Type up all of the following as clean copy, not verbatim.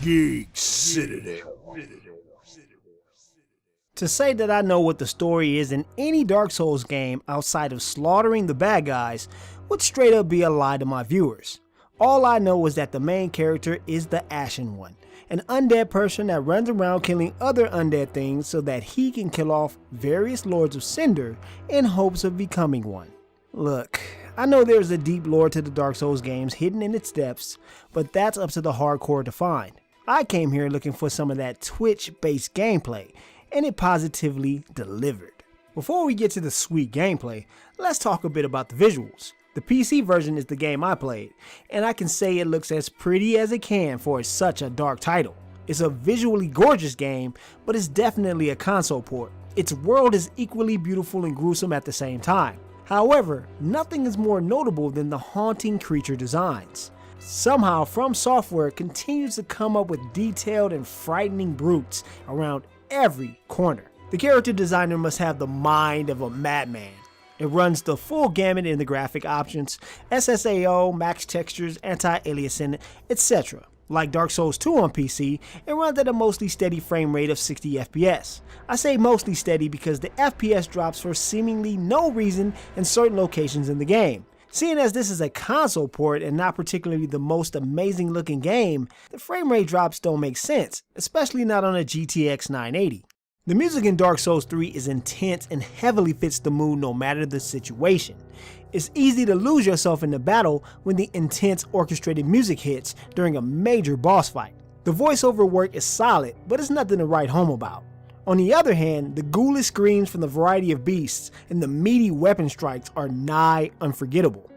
Geek, Citadel. To say that I know what the story is in any Dark Souls game outside of slaughtering the bad guys would straight up be a lie to my viewers. All I know is that the main character is the Ashen One, an undead person that runs around killing other undead things so that he can kill off various Lords of Cinder in hopes of becoming one. Look, I know there's a deep lore to the Dark Souls games hidden in its depths, but that's up to the hardcore to find. I came here looking for some of that Twitch-based gameplay, and it positively delivered. Before we get to the sweet gameplay, let's talk a bit about the visuals. The PC version is the game I played, and I can say it looks as pretty as it can for such a dark title. It's a visually gorgeous game, but it's definitely a console port. Its world is equally beautiful and gruesome at the same time. However, nothing is more notable than the haunting creature designs. Somehow, From Software continues to come up with detailed and frightening brutes around every corner. The character designer must have the mind of a madman. It runs the full gamut in the graphic options, SSAO, max textures, anti-aliasing, etc. Like Dark Souls 2 on PC, it runs at a mostly steady frame rate of 60 FPS. I say mostly steady because the FPS drops for seemingly no reason in certain locations in the game. Seeing as this is a console port and not particularly the most amazing looking game, the frame rate drops don't make sense, especially not on a GTX 980. The music in Dark Souls 3 is intense and heavily fits the mood no matter the situation. It's easy to lose yourself in the battle when the intense orchestrated music hits during a major boss fight. The voiceover work is solid, but it's nothing to write home about. On the other hand, the ghoulish screams from the variety of beasts and the meaty weapon strikes are nigh unforgettable.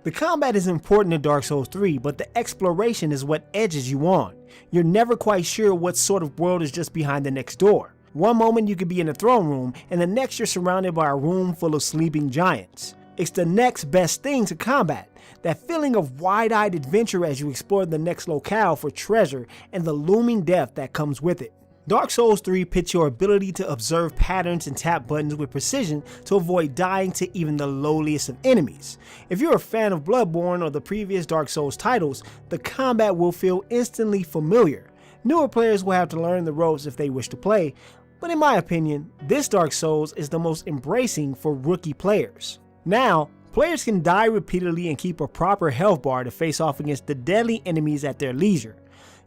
The combat is important in Dark Souls 3, but the exploration is what edges you on. You're never quite sure what sort of world is just behind the next door. One moment you could be in a throne room, and the next you're surrounded by a room full of sleeping giants. It's the next best thing to combat, that feeling of wide-eyed adventure as you explore the next locale for treasure and the looming death that comes with it. Dark Souls 3 pits your ability to observe patterns and tap buttons with precision to avoid dying to even the lowliest of enemies. If you're a fan of Bloodborne or the previous Dark Souls titles, the combat will feel instantly familiar. Newer players will have to learn the ropes if they wish to play, but in my opinion, this Dark Souls is the most embracing for rookie players. Now, players can die repeatedly and keep a proper health bar to face off against the deadly enemies at their leisure.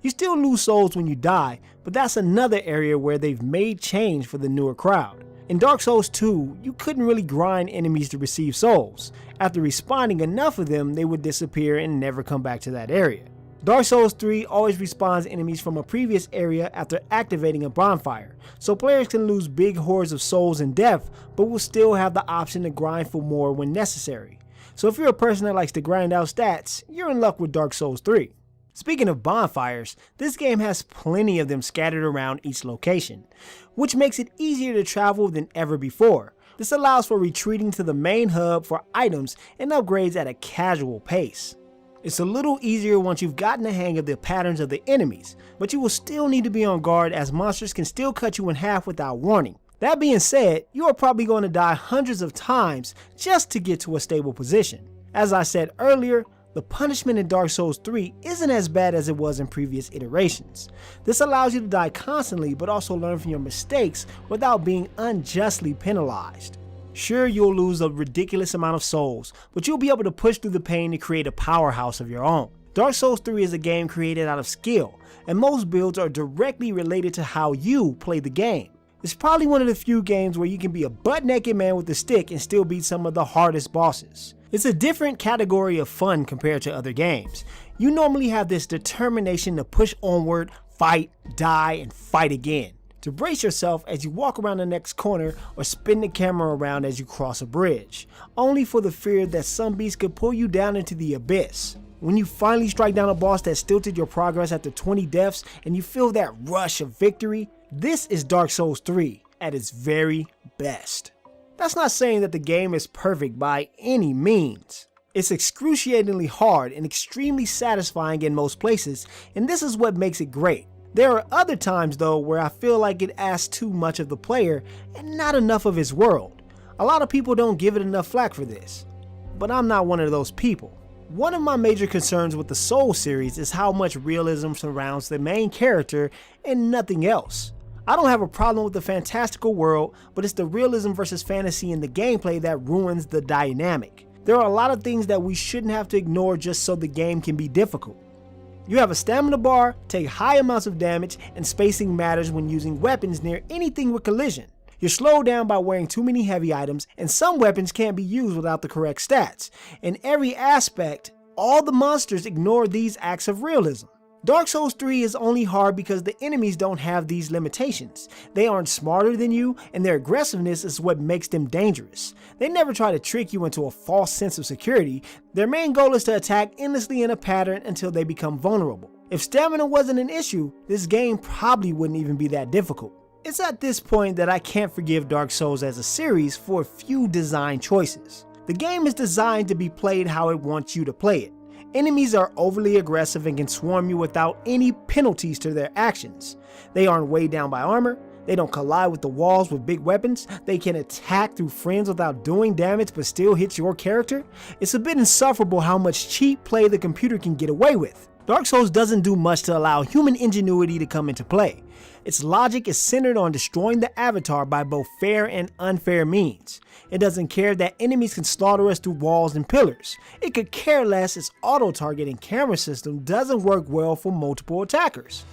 You still lose souls when you die, but that's another area where they've made change for the newer crowd. In Dark Souls 2, you couldn't really grind enemies to receive souls. After respawning enough of them, they would disappear and never come back to that area. Dark Souls 3 always respawns enemies from a previous area after activating a bonfire, so players can lose big hordes of souls in death, but will still have the option to grind for more when necessary. So if you're a person that likes to grind out stats, you're in luck with Dark Souls 3. Speaking of bonfires, this game has plenty of them scattered around each location, which makes it easier to travel than ever before. This allows for retreating to the main hub for items and upgrades at a casual pace. It's a little easier once you've gotten the hang of the patterns of the enemies, but you will still need to be on guard as monsters can still cut you in half without warning. That being said, you are probably going to die hundreds of times just to get to a stable position. As I said earlier, the punishment in Dark Souls 3 isn't as bad as it was in previous iterations. This allows you to die constantly but also learn from your mistakes without being unjustly penalized. Sure, you'll lose a ridiculous amount of souls, but you'll be able to push through the pain to create a powerhouse of your own. Dark Souls 3 is a game created out of skill, and most builds are directly related to how you play the game. It's probably one of the few games where you can be a butt-naked man with a stick and still beat some of the hardest bosses. It's a different category of fun compared to other games. You normally have this determination to push onward, fight, die, and fight again. To brace yourself as you walk around the next corner or spin the camera around as you cross a bridge, only for the fear that some beast could pull you down into the abyss. When you finally strike down a boss that stilted your progress after 20 deaths and you feel that rush of victory, this is Dark Souls 3 at its very best. That's not saying that the game is perfect by any means. It's excruciatingly hard and extremely satisfying in most places, and this is what makes it great. There are other times though where I feel like it asks too much of the player and not enough of his world. A lot of people don't give it enough flack for this, but I'm not one of those people. One of my major concerns with the Souls series is how much realism surrounds the main character and nothing else. I don't have a problem with the fantastical world, but it's the realism versus fantasy in the gameplay that ruins the dynamic. There are a lot of things that we shouldn't have to ignore just so the game can be difficult. You have a stamina bar, take high amounts of damage, and spacing matters when using weapons near anything with collision. You're slowed down by wearing too many heavy items, and some weapons can't be used without the correct stats. In every aspect, all the monsters ignore these acts of realism. Dark Souls 3 is only hard because the enemies don't have these limitations. They aren't smarter than you, and their aggressiveness is what makes them dangerous. They never try to trick you into a false sense of security. Their main goal is to attack endlessly in a pattern until they become vulnerable. If stamina wasn't an issue, this game probably wouldn't even be that difficult. It's at this point that I can't forgive Dark Souls as a series for a few design choices. The game is designed to be played how it wants you to play it. Enemies are overly aggressive and can swarm you without any penalties to their actions. They aren't weighed down by armor, they don't collide with the walls with big weapons, they can attack through friends without doing damage but still hit your character. It's a bit insufferable how much cheap play the computer can get away with. Dark Souls doesn't do much to allow human ingenuity to come into play. Its logic is centered on destroying the avatar by both fair and unfair means. It doesn't care that enemies can slaughter us through walls and pillars. It could care less its auto-targeting camera system doesn't work well for multiple attackers.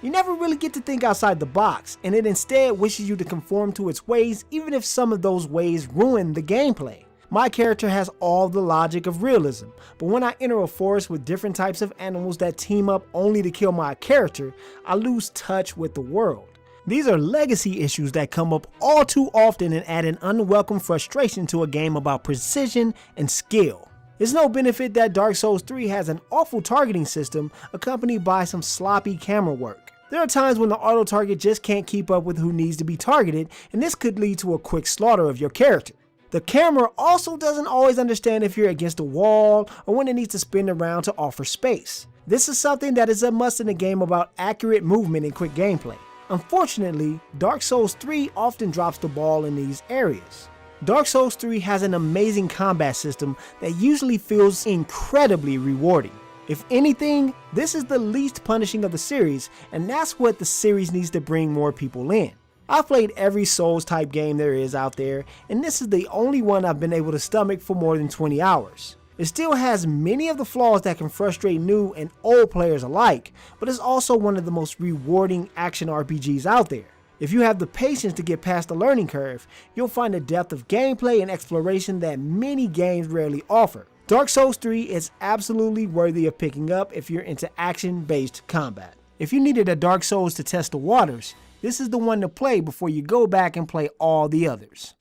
You never really get to think outside the box, and it instead wishes you to conform to its ways even if some of those ways ruin the gameplay. My character has all the logic of realism, but when I enter a forest with different types of animals that team up only to kill my character, I lose touch with the world. These are legacy issues that come up all too often and add an unwelcome frustration to a game about precision and skill. It's no benefit that Dark Souls 3 has an awful targeting system accompanied by some sloppy camera work. There are times when the auto target just can't keep up with who needs to be targeted, and this could lead to a quick slaughter of your character. The camera also doesn't always understand if you're against a wall or when it needs to spin around to offer space. This is something that is a must in a game about accurate movement and quick gameplay. Unfortunately, Dark Souls 3 often drops the ball in these areas. Dark Souls 3 has an amazing combat system that usually feels incredibly rewarding. If anything, this is the least punishing of the series, and that's what the series needs to bring more people in. I've played every Souls type game there is out there, and this is the only one I've been able to stomach for more than 20 hours. It still has many of the flaws that can frustrate new and old players alike, but it's also one of the most rewarding action RPGs out there. If you have the patience to get past the learning curve, you'll find a depth of gameplay and exploration that many games rarely offer. Dark Souls 3 is absolutely worthy of picking up if you're into action-based combat. If you needed a Dark Souls to test the waters, this is the one to play before you go back and play all the others.